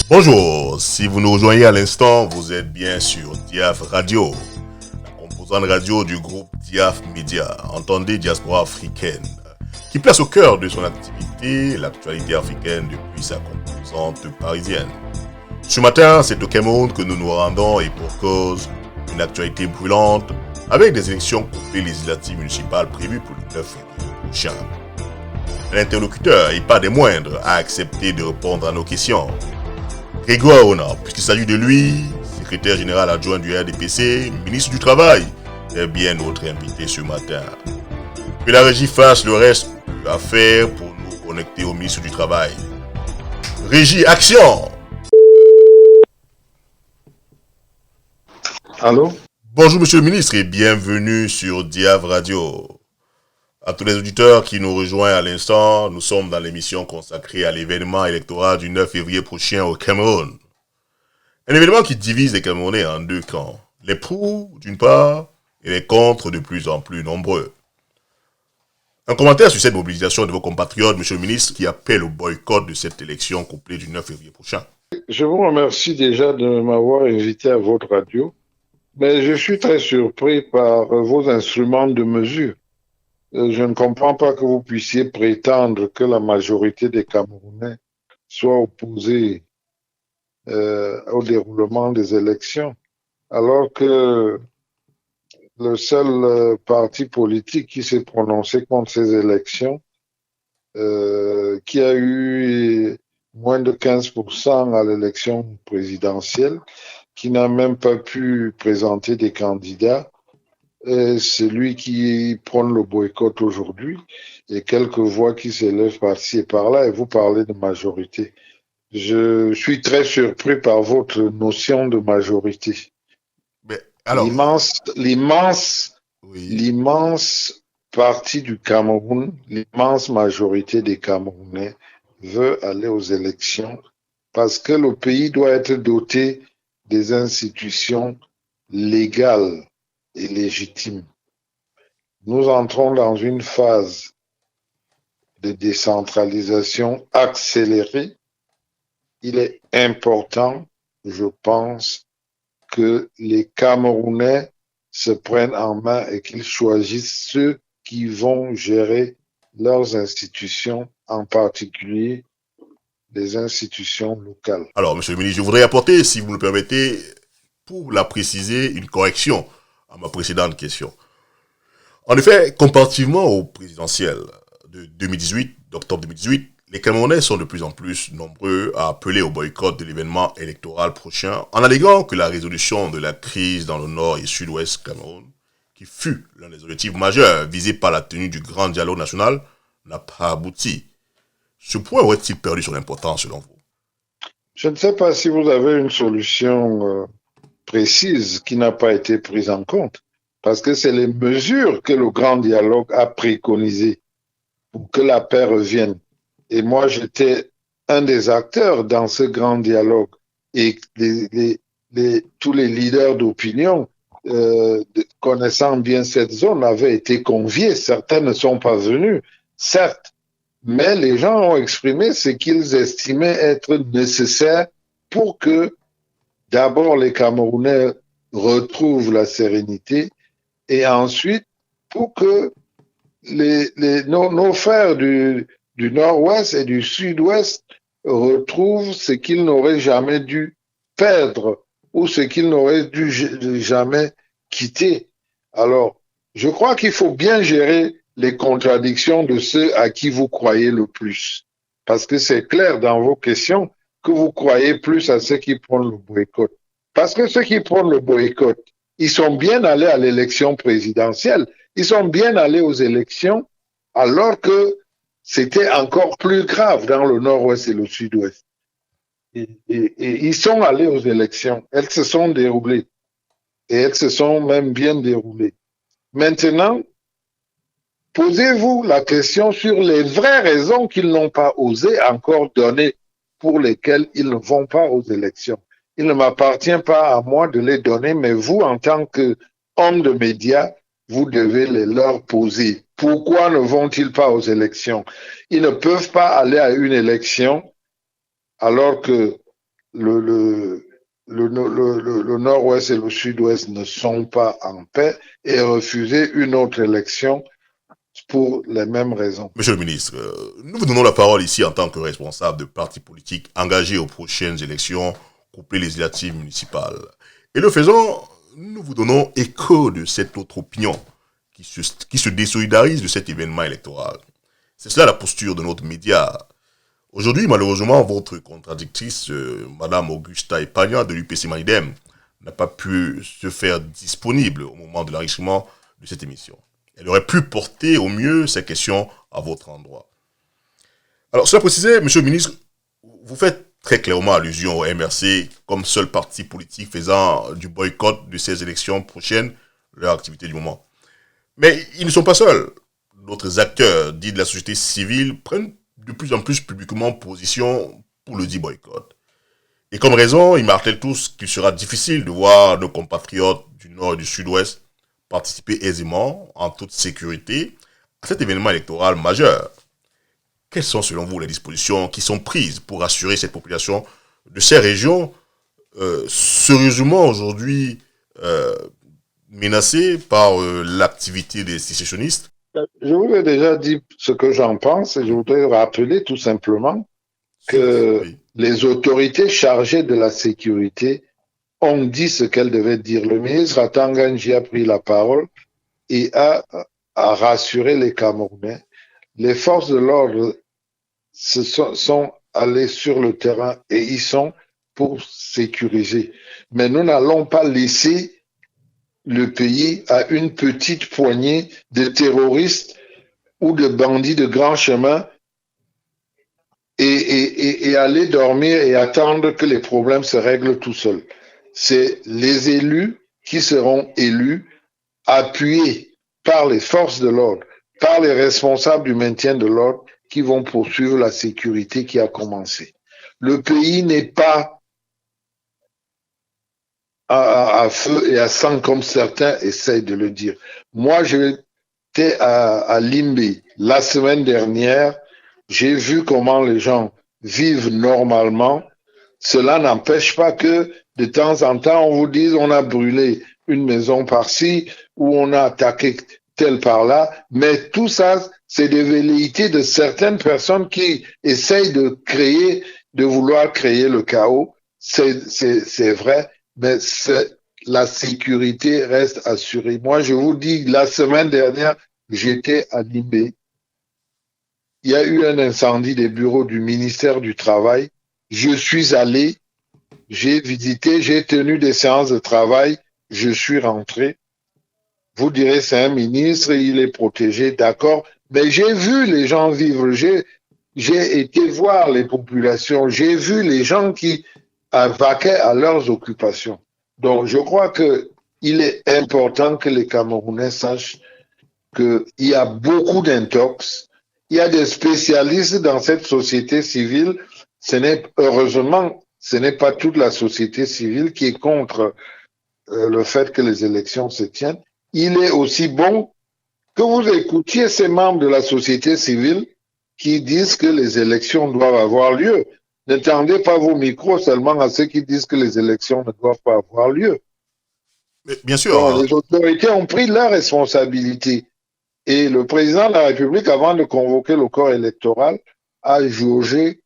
Bonjour, si vous nous rejoignez à l'instant, vous êtes bien sur Diaf Radio, la composante radio du groupe Diaf Media, entendez Diaspora africaine, qui place au cœur de son activité l'actualité africaine depuis sa composante parisienne. Ce matin, c'est au Cameroun que nous nous rendons et pour cause, une actualité brûlante avec des élections coupées législatives municipales prévues pour le 9 février prochain. L'interlocuteur, et pas des moindres, a accepté de répondre à nos questions. Grégoire Ona, puisqu'il s'agit de lui, secrétaire général adjoint du RDPC, ministre du Travail, est bien notre invité ce matin. Que la régie fasse le reste à faire pour nous connecter au ministre du Travail. Régie, action! Allô? Bonjour monsieur le ministre et bienvenue sur Diaf Radio. À tous les auditeurs qui nous rejoignent à l'instant, nous sommes dans l'émission consacrée à l'événement électoral du 9 février prochain au Cameroun. Un événement qui divise les Camerounais en deux camps. Les pour, d'une part, et les contre de plus en plus nombreux. Un commentaire sur cette mobilisation de vos compatriotes, monsieur le ministre, qui appelle au boycott de cette élection couplée du 9 février prochain. Je vous remercie déjà de m'avoir invité à votre radio, mais je suis très surpris par vos instruments de mesure. Je ne comprends pas que vous puissiez prétendre que la majorité des Camerounais soit opposée au déroulement des élections, alors que le seul parti politique qui s'est prononcé contre ces élections, qui a eu moins de 15% à l'élection présidentielle, qui n'a même pas pu présenter des candidats, c'est lui qui prône le boycott aujourd'hui, et quelques voix qui s'élèvent par-ci et par-là, et vous parlez de majorité. Je suis très surpris par votre notion de majorité. Mais alors, l'immense partie du Cameroun, l'immense majorité des Camerounais veut aller aux élections parce que le pays doit être doté des institutions légales et légitimes. Nous entrons dans une phase de décentralisation accélérée. Il est important, je pense, que les Camerounais se prennent en main et qu'ils choisissent ceux qui vont gérer leurs institutions, en particulier les institutions locales. Alors, monsieur le ministre, je voudrais apporter, si vous le permettez, pour la préciser, une correction à ma précédente question. En effet, comparativement au présidentiel de 2018, d'octobre 2018, les Camerounais sont de plus en plus nombreux à appeler au boycott de l'événement électoral prochain en alléguant que la résolution de la crise dans le nord et sud-ouest Cameroun, qui fut l'un des objectifs majeurs visés par la tenue du grand dialogue national, n'a pas abouti. Ce point aurait-il perdu son importance selon vous? Je ne sais pas si vous avez une solution précise qui n'a pas été prise en compte, parce que c'est les mesures que le grand dialogue a préconisées pour que la paix revienne. Et moi, j'étais un des acteurs dans ce grand dialogue. Et tous les leaders d'opinion, connaissant bien cette zone, avaient été conviés. Certains ne sont pas venus, certes. Mais les gens ont exprimé ce qu'ils estimaient être nécessaire pour que, d'abord, les Camerounais retrouvent la sérénité et ensuite, pour que nos frères du nord-ouest et du sud-ouest retrouvent ce qu'ils n'auraient jamais dû perdre ou ce qu'ils n'auraient dû jamais quitter. Alors, je crois qu'il faut bien gérer les contradictions de ceux à qui vous croyez le plus. Parce que c'est clair dans vos questions que vous croyez plus à ceux qui prennent le boycott. Parce que ceux qui prennent le boycott, ils sont bien allés à l'élection présidentielle. Ils sont bien allés aux élections alors que c'était encore plus grave dans le nord-ouest et le sud-ouest. Et ils sont allés aux élections. Elles se sont déroulées. Et elles se sont même bien déroulées. Maintenant, posez-vous la question sur les vraies raisons qu'ils n'ont pas osé encore donner pour lesquelles ils ne vont pas aux élections. Il ne m'appartient pas à moi de les donner, mais vous, en tant qu'homme de médias, vous devez les leur poser. Pourquoi ne vont-ils pas aux élections? Ils ne peuvent pas aller à une élection alors que le, le, le nord-ouest et le sud-ouest ne sont pas en paix et refuser une autre élection pour les mêmes raisons. Monsieur le ministre, nous vous donnons la parole ici en tant que responsable de partis politiques engagés aux prochaines élections, couplées législatives municipales. Et le faisant, nous vous donnons écho de cette autre opinion qui se désolidarise de cet événement électoral. C'est cela la posture de notre média. Aujourd'hui, malheureusement, votre contradictrice, Madame Augusta Epagna de l'UPC Manidem, n'a pas pu se faire disponible au moment de l'enregistrement de cette émission. Elle aurait pu porter au mieux ces questions à votre endroit. Alors, cela précisé, Monsieur le ministre, vous faites très clairement allusion au MRC comme seul parti politique faisant du boycott de ces élections prochaines leur activité du moment. Mais ils ne sont pas seuls. D'autres acteurs dits de la société civile prennent de plus en plus publiquement position pour le dit boycott. Et comme raison, ils martèlent tous qu'il sera difficile de voir nos compatriotes du Nord et du Sud-Ouest participer aisément, en toute sécurité, à cet événement électoral majeur. Quelles sont selon vous les dispositions qui sont prises pour assurer cette population de ces régions sérieusement aujourd'hui menacées par l'activité des sécessionnistes? Je vous ai déjà dit ce que j'en pense et je voudrais rappeler tout simplement que Oui. les autorités chargées de la sécurité ont dit ce qu'elles devaient dire. Le ministre Atanganji a pris la parole et a rassuré les Camerounais. Les forces de l'ordre sont allées sur le terrain et y sont pour sécuriser. Mais nous n'allons pas laisser le pays à une petite poignée de terroristes ou de bandits de grand chemin et aller dormir et attendre que les problèmes se règlent tout seuls. C'est les élus qui seront élus, appuyés par les forces de l'ordre, par les responsables du maintien de l'ordre, qui vont poursuivre la sécurité qui a commencé. Le pays n'est pas à feu et à sang comme certains essayent de le dire. Moi, j'étais à Limbe la semaine dernière. J'ai vu comment les gens vivent normalement. Cela n'empêche pas que de temps en temps, on vous dise on a brûlé une maison par-ci ou on a attaqué tel par-là. Mais tout ça, c'est des velléités de certaines personnes qui essayent de vouloir créer le chaos. C'est vrai, mais la sécurité reste assurée. Moi, je vous dis, la semaine dernière, j'étais à Limbe. Il y a eu un incendie des bureaux du ministère du Travail. Je suis allé, j'ai visité, j'ai tenu des séances de travail, je suis rentré. Vous direz, c'est un ministre, il est protégé, d'accord. Mais j'ai vu les gens vivre, j'ai été voir les populations, j'ai vu les gens qui vaquaient à leurs occupations. Donc, je crois qu'il est important que les Camerounais sachent qu'il y a beaucoup d'intox. Il y a des spécialistes dans cette société civile. Heureusement, ce n'est pas toute la société civile qui est contre le fait que les élections se tiennent. Il est aussi bon que vous écoutiez ces membres de la société civile qui disent que les élections doivent avoir lieu. Ne tendez pas vos micros seulement à ceux qui disent que les élections ne doivent pas avoir lieu. Mais bien sûr. Donc, les autorités ont pris leurs responsabilités. Et le président de la République, avant de convoquer le corps électoral, a jaugé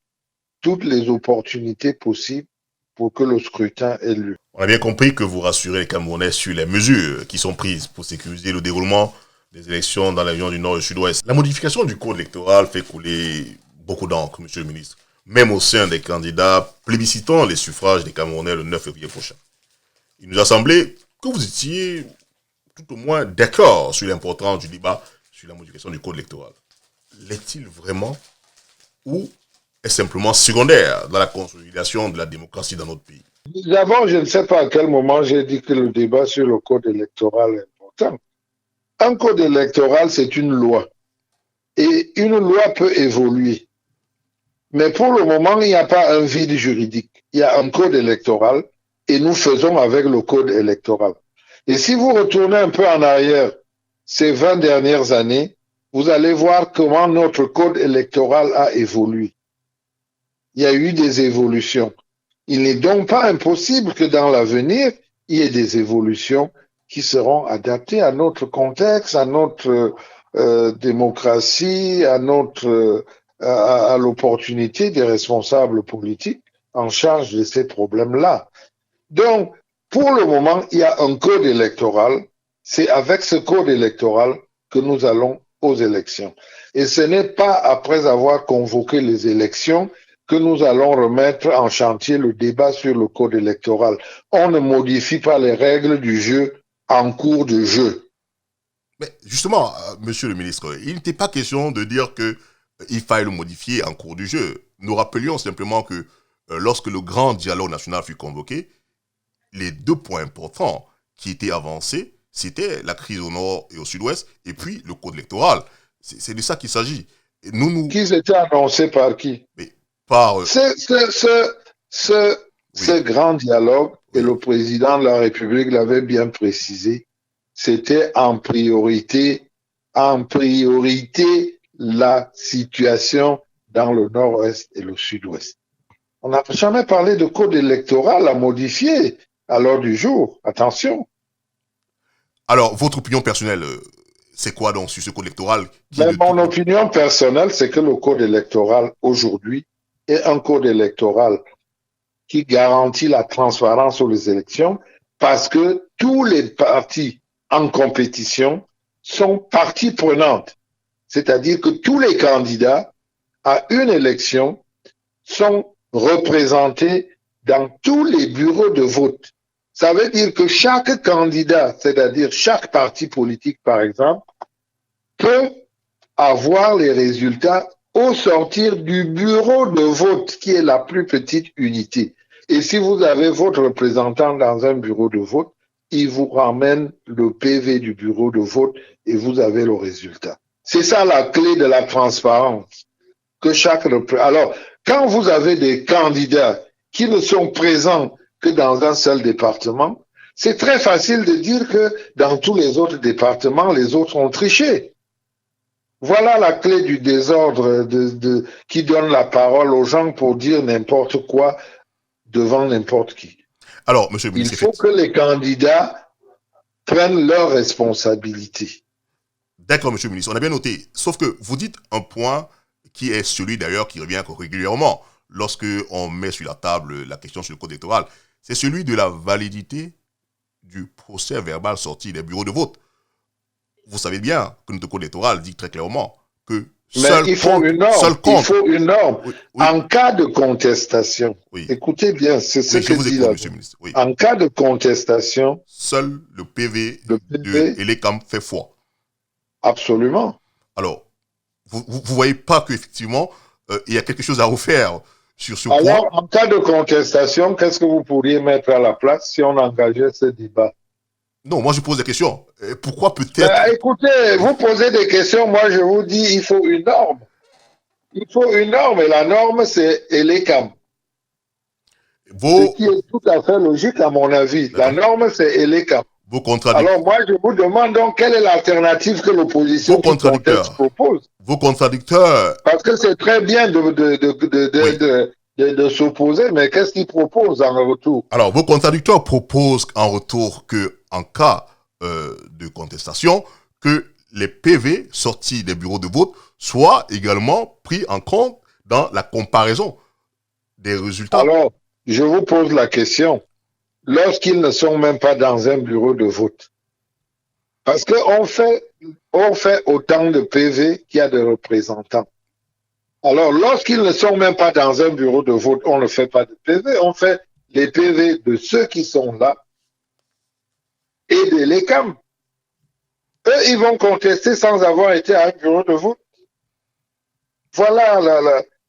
toutes les opportunités possibles pour que le scrutin ait lieu. On a bien compris que vous rassurez les Camerounais sur les mesures qui sont prises pour sécuriser le déroulement des élections dans la région du Nord et du Sud-Ouest. La modification du code électoral fait couler beaucoup d'encre, monsieur le ministre, même au sein des candidats plébiscitant les suffrages des Camerounais le 9 février prochain. Il nous a semblé que vous étiez tout au moins d'accord sur l'importance du débat sur la modification du code électoral. L'est-il vraiment ou est simplement secondaire dans la consolidation de la démocratie dans notre pays? D'abord, je ne sais pas à quel moment j'ai dit que le débat sur le code électoral est important. Un code électoral, c'est une loi. Et une loi peut évoluer. Mais pour le moment, il n'y a pas un vide juridique. Il y a un code électoral et nous faisons avec le code électoral. Et si vous retournez un peu en arrière, ces 20 dernières années, vous allez voir comment notre code électoral a évolué. Il y a eu des évolutions. Il n'est donc pas impossible que dans l'avenir, il y ait des évolutions qui seront adaptées à notre contexte, à notre démocratie, à l'opportunité des responsables politiques en charge de ces problèmes-là. Donc, pour le moment, il y a un code électoral. C'est avec ce code électoral que nous allons aux élections. Et ce n'est pas après avoir convoqué les élections que nous allons remettre en chantier le débat sur le code électoral. On ne modifie pas les règles du jeu en cours de jeu. Mais justement, monsieur le ministre, il n'était pas question de dire que il faille le modifier en cours du jeu. Nous rappelions simplement que lorsque le grand dialogue national fut convoqué, les deux points importants qui étaient avancés, c'était la crise au nord et au sud-ouest, et puis le code électoral. C'est de ça qu'il s'agit. Qui étaient annoncés par qui? Mais par... Ce grand dialogue, et le président de la République l'avait bien précisé, c'était en priorité la situation dans le nord-ouest et le sud-ouest. On n'a jamais parlé de code électoral à modifier à l'heure du jour. Attention. Alors, votre opinion personnelle, c'est quoi donc sur ce code électoral Mon opinion personnelle, c'est que le code électoral aujourd'hui est un code électoral qui garantit la transparence sur les élections parce que tous les partis en compétition sont parties prenantes. C'est-à-dire que tous les candidats à une élection sont représentés dans tous les bureaux de vote. Ça veut dire que chaque candidat, c'est-à-dire chaque parti politique, par exemple, peut avoir les résultats au sortir du bureau de vote, qui est la plus petite unité. Et si vous avez votre représentant dans un bureau de vote, il vous ramène le PV du bureau de vote et vous avez le résultat. C'est ça la clé de la transparence. Alors, quand vous avez des candidats qui ne sont présents que dans un seul département, c'est très facile de dire que dans tous les autres départements, les autres ont triché. Voilà la clé du désordre qui donne la parole aux gens pour dire n'importe quoi devant n'importe qui. Alors, monsieur le ministre, il faut que les candidats prennent leurs responsabilités. D'accord, monsieur le ministre, on a bien noté. Sauf que vous dites un point qui est celui d'ailleurs qui revient régulièrement lorsque on met sur la table la question sur le code électoral. C'est celui de la validité du procès verbal sorti des bureaux de vote. Vous savez bien que notre code électoral dit très clairement que il faut une norme. Oui. En cas de contestation, écoutez bien, c'est ce que dit là. En cas de contestation, seul le PV de Elecam fait foi. Absolument. Alors, vous voyez pas qu'effectivement, il y a quelque chose à refaire sur ce point. Alors, en cas de contestation, qu'est-ce que vous pourriez mettre à la place si on engageait ce débat? Non, moi je pose des questions. Pourquoi peut-être... écoutez, vous posez des questions, moi je vous dis, il faut une norme. Il faut une norme, et la norme c'est Elecam. Ce qui est tout à fait logique à mon avis. La norme c'est Elecam. Alors moi je vous demande donc quelle est l'alternative que l'opposition propose. Vos contradicteurs. Parce que c'est très bien de s'opposer, mais qu'est-ce qu'ils proposent en retour? Alors, vos contradicteurs proposent en retour que, en cas de contestation, que les PV sortis des bureaux de vote soient également pris en compte dans la comparaison des résultats. Alors, je vous pose la question. Lorsqu'ils ne sont même pas dans un bureau de vote, parce qu'on fait autant de PV qu'il y a de représentants. Alors, lorsqu'ils ne sont même pas dans un bureau de vote, on ne fait pas de PV, on fait les PV de ceux qui sont là et de l'ECAM. Eux, ils vont contester sans avoir été à un bureau de vote. Voilà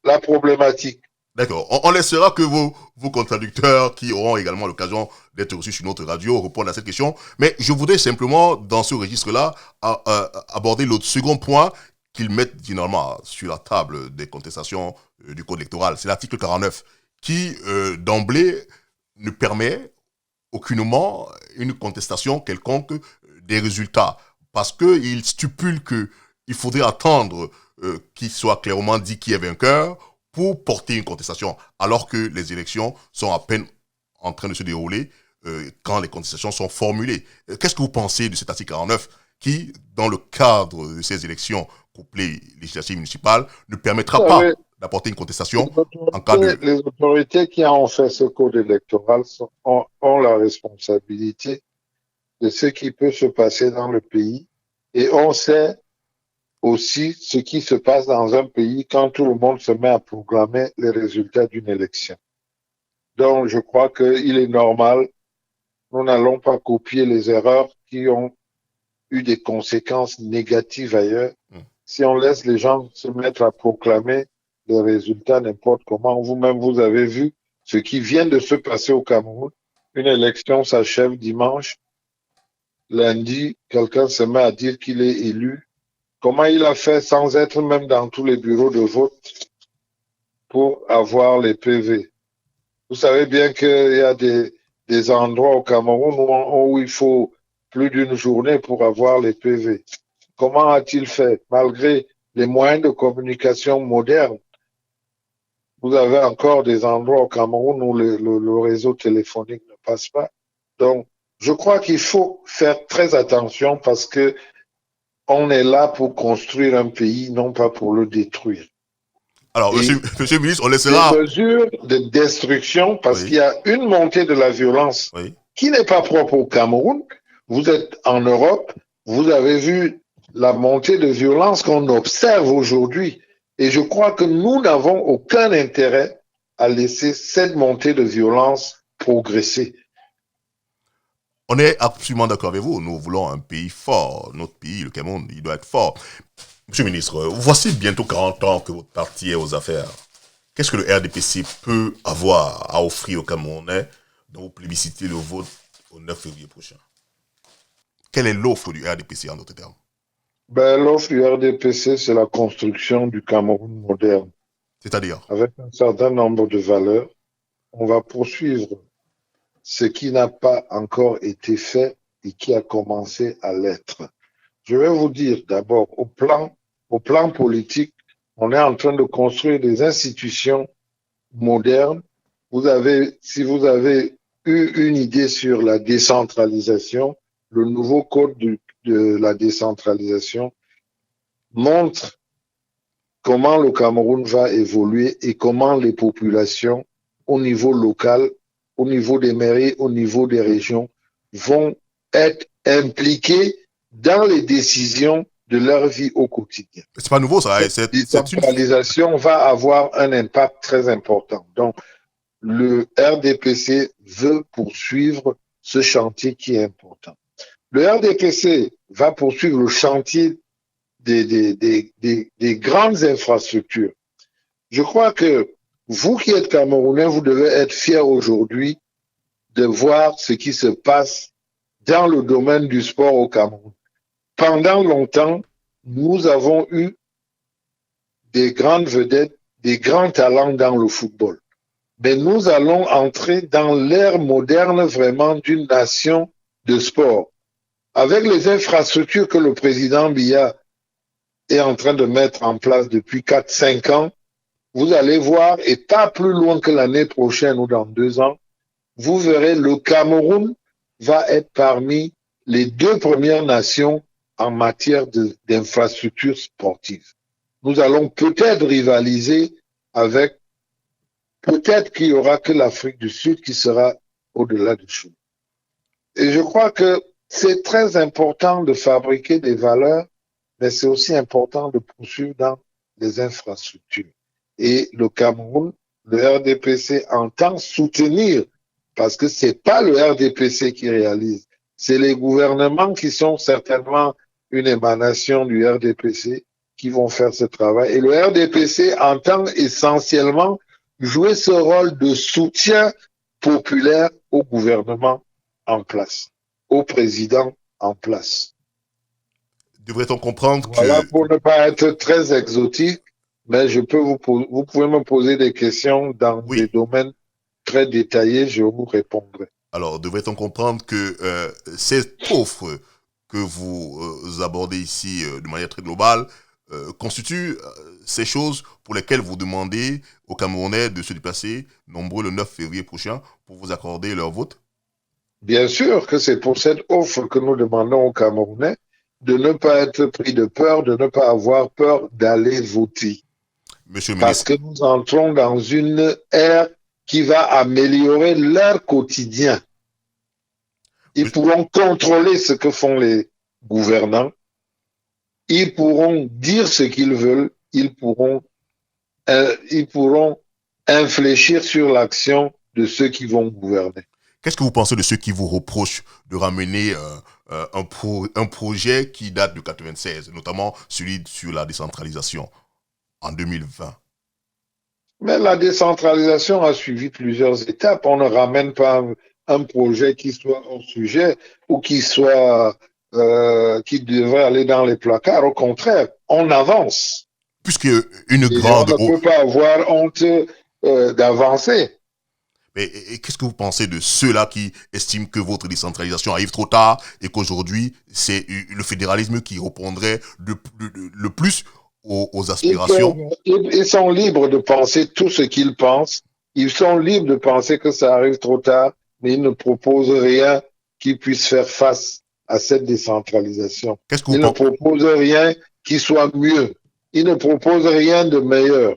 la problématique. D'accord. On laissera que vos contradicteurs, qui auront également l'occasion d'être reçus sur notre radio, répondre à cette question. Mais je voudrais simplement, dans ce registre-là, aborder l'autre second point qu'ils mettent finalement sur la table des contestations du code électoral. C'est l'article 49 qui, d'emblée, ne permet aucunement une contestation quelconque des résultats. Parce qu'il stipule qu'il faudrait attendre qu'il soit clairement dit qui est vainqueur pour porter une contestation, alors que les élections sont à peine en train de se dérouler quand les contestations sont formulées. Qu'est-ce que vous pensez de cet article 49 qui, dans le cadre de ces élections couplées législatives municipales, ne Vous permettra pas savez, d'apporter une contestation en cas de... les autorités qui ont fait ce code électoral ont la responsabilité de ce qui peut se passer dans le pays. Et on sait aussi ce qui se passe dans un pays quand tout le monde se met à proclamer les résultats d'une élection. Donc, je crois qu'il est normal, nous n'allons pas copier les erreurs qui ont eu des conséquences négatives ailleurs. Si on laisse les gens se mettre à proclamer les résultats n'importe comment, vous-même, vous avez vu ce qui vient de se passer au Cameroun. Une élection s'achève dimanche. Lundi, quelqu'un se met à dire qu'il est élu. Comment il a fait sans être même dans tous les bureaux de vote pour avoir les PV? Vous savez bien qu'il y a des endroits au Cameroun où il faut plus d'une journée pour avoir les PV. Comment a-t-il fait? Malgré les moyens de communication modernes, vous avez encore des endroits au Cameroun où le réseau téléphonique ne passe pas. Donc, je crois qu'il faut faire très attention parce que on est là pour construire un pays, non pas pour le détruire. Alors, monsieur le ministre, on Des laissera... mesures de destruction, parce Oui, qu'il y a une montée de la violence oui. qui n'est pas propre au Cameroun. Vous êtes en Europe, vous avez vu la montée de violence qu'on observe aujourd'hui. Et je crois que nous n'avons aucun intérêt à laisser cette montée de violence progresser. On est absolument d'accord avec vous. Nous voulons un pays fort. Notre pays, le Cameroun, il doit être fort. Monsieur le ministre, voici bientôt 40 ans que votre parti est aux affaires. Qu'est-ce que le RDPC peut avoir à offrir aux Camerounais dont vous plébiscitez le vote au 9 février prochain? Quelle est l'offre du RDPC en d'autres termes? L'offre du RDPC, c'est la construction du Cameroun moderne. C'est-à-dire? Avec un certain nombre de valeurs, on va poursuivre ce qui n'a pas encore été fait et qui a commencé à l'être. Je vais vous dire d'abord, au plan politique, on est en train de construire des institutions modernes. Si vous avez eu une idée sur la décentralisation, le nouveau code de la décentralisation montre comment le Cameroun va évoluer et comment les populations au niveau local, au niveau des mairies, au niveau des régions, vont être impliquées dans les décisions de leur vie au quotidien. C'est pas nouveau ça. Cette décentralisation va avoir un impact très important. Donc, le RDPC veut poursuivre ce chantier qui est important. Le RDPC va poursuivre le chantier des grandes infrastructures. Je crois que vous qui êtes Camerounais, vous devez être fiers aujourd'hui de voir ce qui se passe dans le domaine du sport au Cameroun. Pendant longtemps, nous avons eu des grandes vedettes, des grands talents dans le football. Mais nous allons entrer dans l'ère moderne vraiment d'une nation de sport. Avec les infrastructures que le président Biya est en train de mettre en place depuis 4-5 ans, vous allez voir, et pas plus loin que l'année prochaine ou dans 2 ans, vous verrez le Cameroun va être parmi les 2 premières nations en matière d'infrastructures sportives. Nous allons peut-être rivaliser avec, peut-être qu'il n'y aura que l'Afrique du Sud qui sera au-delà du chou. Et je crois que c'est très important de fabriquer des valeurs, mais c'est aussi important de poursuivre dans les infrastructures. Et le Cameroun, le RDPC entend soutenir, parce que c'est pas le RDPC qui réalise, c'est les gouvernements qui sont certainement une émanation du RDPC qui vont faire ce travail. Et le RDPC entend essentiellement jouer ce rôle de soutien populaire au gouvernement en place, au président en place. Devrait-on comprendre Voilà, que... pour ne pas être très exotique, mais vous pouvez me poser des questions dans des domaines très détaillés, je vous répondrai. Alors, devrait-on comprendre que cette offre que vous abordez ici de manière très globale constituent ces choses pour lesquelles vous demandez aux Camerounais de se déplacer nombreux le 9 février prochain pour vous accorder leur vote? Bien sûr que c'est pour cette offre que nous demandons aux Camerounais de ne pas être pris de peur, de ne pas avoir peur d'aller voter. Monsieur le Parce ministre, que nous entrons dans une ère qui va améliorer leur quotidien. Ils pourront contrôler ce que font les gouvernants. Ils pourront dire ce qu'ils veulent. Ils pourront infléchir sur l'action de ceux qui vont gouverner. qu'est-ce que vous pensez de ceux qui vous reprochent de ramener un projet qui date de 96, notamment celui sur la décentralisation en 2020? Mais la décentralisation a suivi plusieurs étapes. On ne ramène pas un projet qui soit hors sujet ou qui devrait aller dans les placards. Au contraire, on avance. Puisque une Et grande... on ne peut pas avoir honte d'avancer. Mais qu'est-ce que vous pensez de ceux-là qui estiment que votre décentralisation arrive trop tard et qu'aujourd'hui, c'est le fédéralisme qui répondrait le plus aux aspirations? Ils sont libres de penser tout ce qu'ils pensent. Ils sont libres de penser que ça arrive trop tard, mais ils ne proposent rien qui puisse faire face à cette décentralisation. Qu'est-ce que vous Ils ne pensez? proposent rien qui soit mieux. Ils ne proposent rien de meilleur.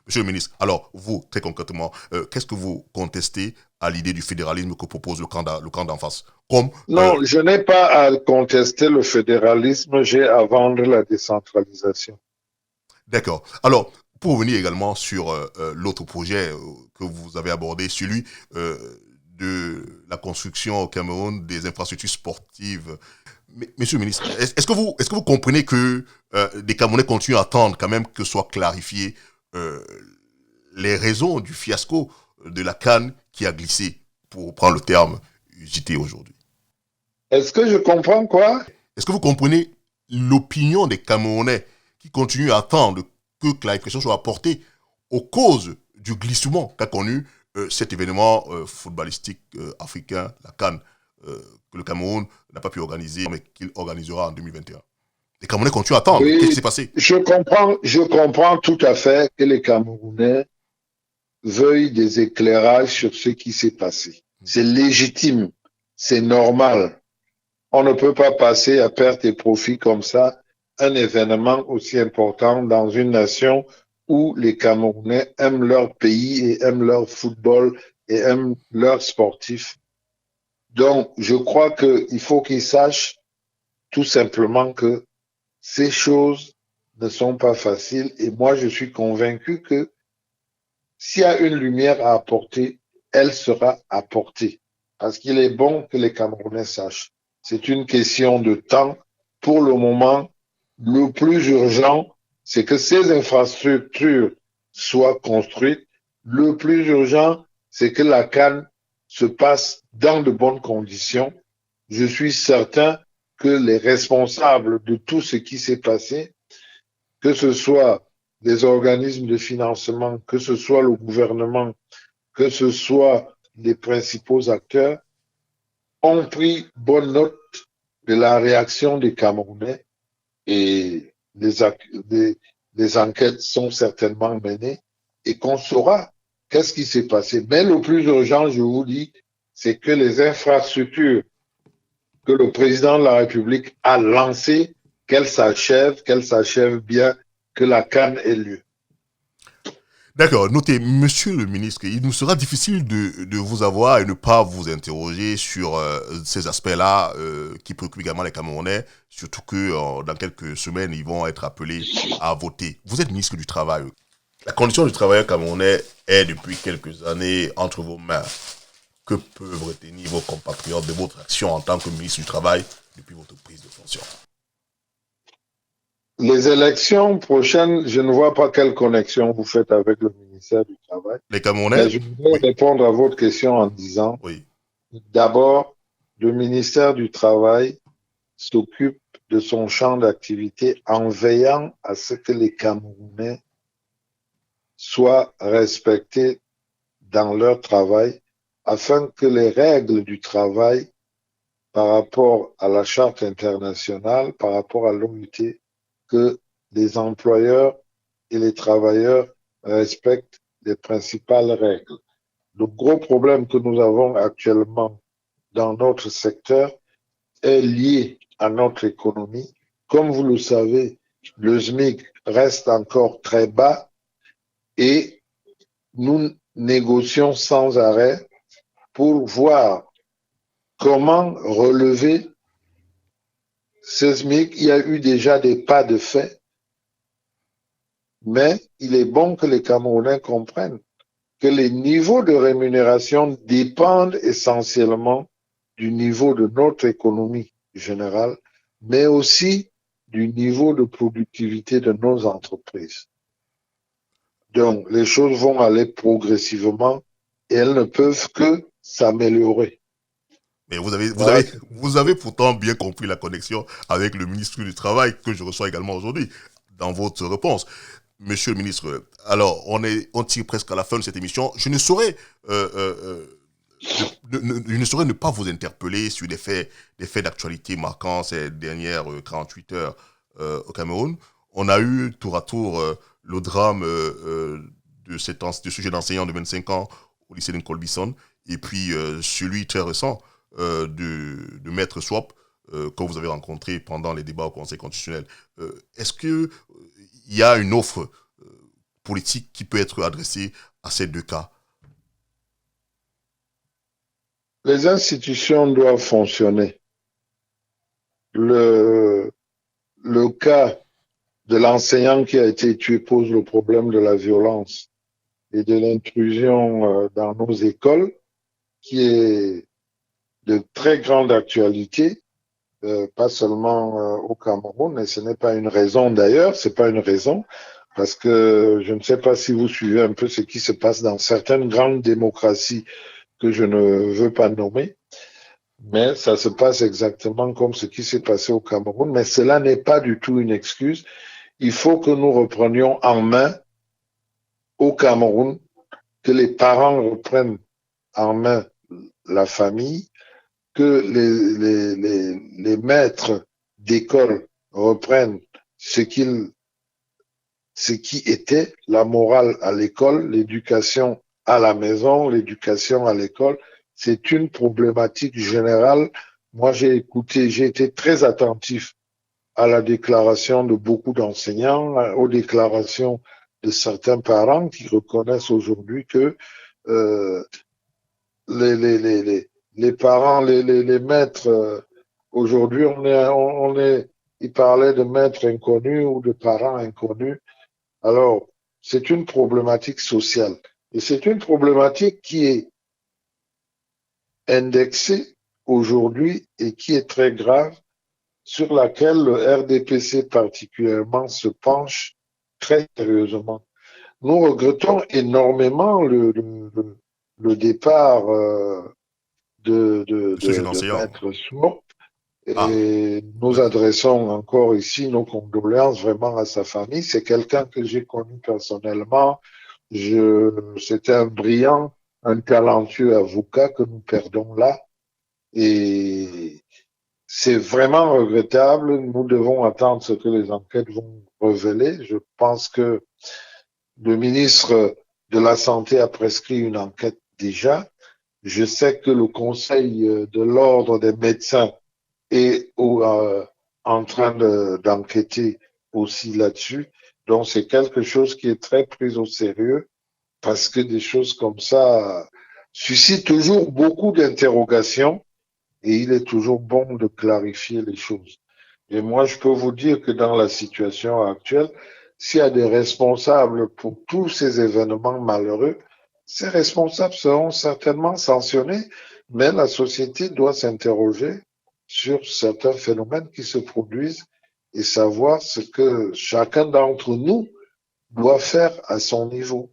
Monsieur le ministre, alors vous, très concrètement, qu'est-ce que vous contestez à l'idée du fédéralisme que propose le camp d'en face? Comme, Non, je n'ai pas à contester le fédéralisme, j'ai à vendre la décentralisation. d'accord. Alors, pour revenir également sur l'autre projet que vous avez abordé, celui de la construction au Cameroun des infrastructures sportives. Monsieur le ministre, est-ce que vous comprenez que des Camerounais continuent à attendre quand même que soit clarifié euh, les raisons du fiasco de la CAN qui a glissé, pour prendre le terme usité aujourd'hui? Est-ce que je comprends quoi? Est-ce que vous comprenez l'opinion des Camerounais qui continuent à attendre que clarification soit apportée aux causes du glissement qu'a connu cet événement footballistique africain, la CAN, que le Cameroun n'a pas pu organiser, mais qu'il organisera en 2021? Les Camerounais continuent à attendre. Qu'est-ce qui Oui, s'est passé? je comprends tout à fait que les Camerounais veuillent des éclairages sur ce qui s'est passé. C'est légitime, c'est normal. On ne peut pas passer à perte et profit comme ça un événement aussi important dans une nation où les Camerounais aiment leur pays et aiment leur football et aiment leurs sportifs. Donc, je crois qu'il faut qu'ils sachent tout simplement que ces choses ne sont pas faciles et moi, je suis convaincu que s'il y a une lumière à apporter, elle sera apportée. Parce qu'il est bon que les Camerounais sachent. C'est une question de temps. Pour le moment, le plus urgent, c'est que ces infrastructures soient construites. Le plus urgent, c'est que la CAN se passe dans de bonnes conditions. Je suis certain que les responsables de tout ce qui s'est passé, que ce soit les organismes de financement, que ce soit le gouvernement, que ce soit les principaux acteurs, ont pris bonne note de la réaction des Camerounais et des enquêtes sont certainement menées et qu'on saura qu'est-ce qui s'est passé. Mais le plus urgent, je vous dis, c'est que les infrastructures que le président de la République a lancées, qu'elles s'achèvent bien, que la CAN ait lieu. D'accord, notez, monsieur le ministre, il nous sera difficile de vous avoir et ne pas vous interroger sur ces aspects-là qui préoccupent également les Camerounais, surtout que dans quelques semaines, ils vont être appelés à voter. Vous êtes ministre du Travail. La condition du travailleur camerounais est depuis quelques années entre vos mains. Que peuvent retenir vos compatriotes de votre action en tant que ministre du Travail depuis votre prise de fonction? Les élections prochaines, je ne vois pas quelle connexion vous faites avec le ministère du Travail. Les Mais Camerounais? je voudrais Oui, répondre à votre question en disant, oui. d'abord, le ministère du Travail s'occupe de son champ d'activité en veillant à ce que les Camerounais soient respectés dans leur travail afin que les règles du travail par rapport à la charte internationale, par rapport à l'OIT, que les employeurs et les travailleurs respectent les principales règles. Le gros problème que nous avons actuellement dans notre secteur est lié à notre économie. Comme vous le savez, le SMIC reste encore très bas et nous négocions sans arrêt pour voir comment relever ce SMIC. Il y a eu déjà des pas de fait, mais il est bon que les Camerounais comprennent que les niveaux de rémunération dépendent essentiellement du niveau de notre économie générale, mais aussi du niveau de productivité de nos entreprises. Donc, les choses vont aller progressivement et elles ne peuvent que s'améliorer. Mais Voilà. vous avez pourtant bien compris la connexion avec le ministre du Travail que je reçois également aujourd'hui dans votre réponse. Monsieur le ministre, alors on tire presque à la fin de cette émission. Je ne saurais je ne saurais ne pas vous interpeller sur des faits d'actualité marquants ces dernières 48 heures au Cameroun. On a eu tour à tour le drame de ce sujet d'enseignant de 25 ans au lycée Lincoln Bisson, et puis celui très récent de Maître Swap que vous avez rencontré pendant les débats au Conseil constitutionnel. Est-ce que il y a une offre politique qui peut être adressée à ces deux cas? Les institutions doivent fonctionner. Le, le cas de l'enseignant qui a été tué pose le problème de la violence et de l'intrusion dans nos écoles, qui est de très grande actualité, pas seulement au Cameroun, et ce n'est pas une raison d'ailleurs, c'est pas une raison, parce que je ne sais pas si vous suivez un peu ce qui se passe dans certaines grandes démocraties que je ne veux pas nommer, mais ça se passe exactement comme ce qui s'est passé au Cameroun, mais cela n'est pas du tout une excuse. Il faut que nous reprenions en main au Cameroun, que les parents reprennent en main la famille, que les maîtres d'école reprennent ce qui était la morale à l'école, l'éducation à la maison, l'éducation à l'école. C'est une problématique générale. Moi, j'ai été très attentif à la déclaration de beaucoup d'enseignants, aux déclarations de certains parents qui reconnaissent aujourd'hui que euh, les, les, les, les parents, les maîtres, aujourd'hui, ils parlaient de maîtres inconnus ou de parents inconnus. Alors, c'est une problématique sociale. Et c'est une problématique qui est indexée aujourd'hui et qui est très grave, sur laquelle le RDPC particulièrement se penche très sérieusement. Nous regrettons énormément le départ Ce jeune de enseignant. Maître Swap Ah, et nous adressons encore ici nos condoléances vraiment à sa famille. C'est quelqu'un que j'ai connu personnellement. C'était un brillant, un talentueux avocat que nous perdons là. Et c'est vraiment regrettable. Nous devons attendre ce que les enquêtes vont révéler. Je pense que le ministre de la Santé a prescrit une enquête déjà. Je sais que le Conseil de l'Ordre des médecins est en train d'enquêter aussi là-dessus. Donc c'est quelque chose qui est très pris au sérieux parce que des choses comme ça suscitent toujours beaucoup d'interrogations et il est toujours bon de clarifier les choses. Et moi, je peux vous dire que dans la situation actuelle, s'il y a des responsables pour tous ces événements malheureux, ces responsables seront certainement sanctionnés, mais la société doit s'interroger sur certains phénomènes qui se produisent et savoir ce que chacun d'entre nous doit faire à son niveau.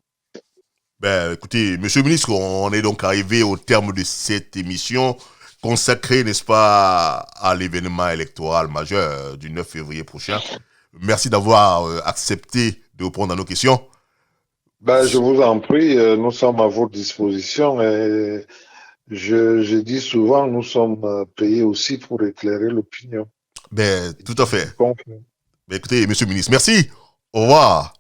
ben écoutez, monsieur le ministre, on est donc arrivé au terme de cette émission consacrée, n'est-ce pas, à l'événement électoral majeur du 9 février prochain. Merci d'avoir accepté de répondre à nos questions. Ben, je vous en prie, nous sommes à votre disposition et je dis souvent, nous sommes payés aussi pour éclairer l'opinion. Ben, tout à Je fait. confirme. Écoutez, monsieur le ministre, merci. Au revoir.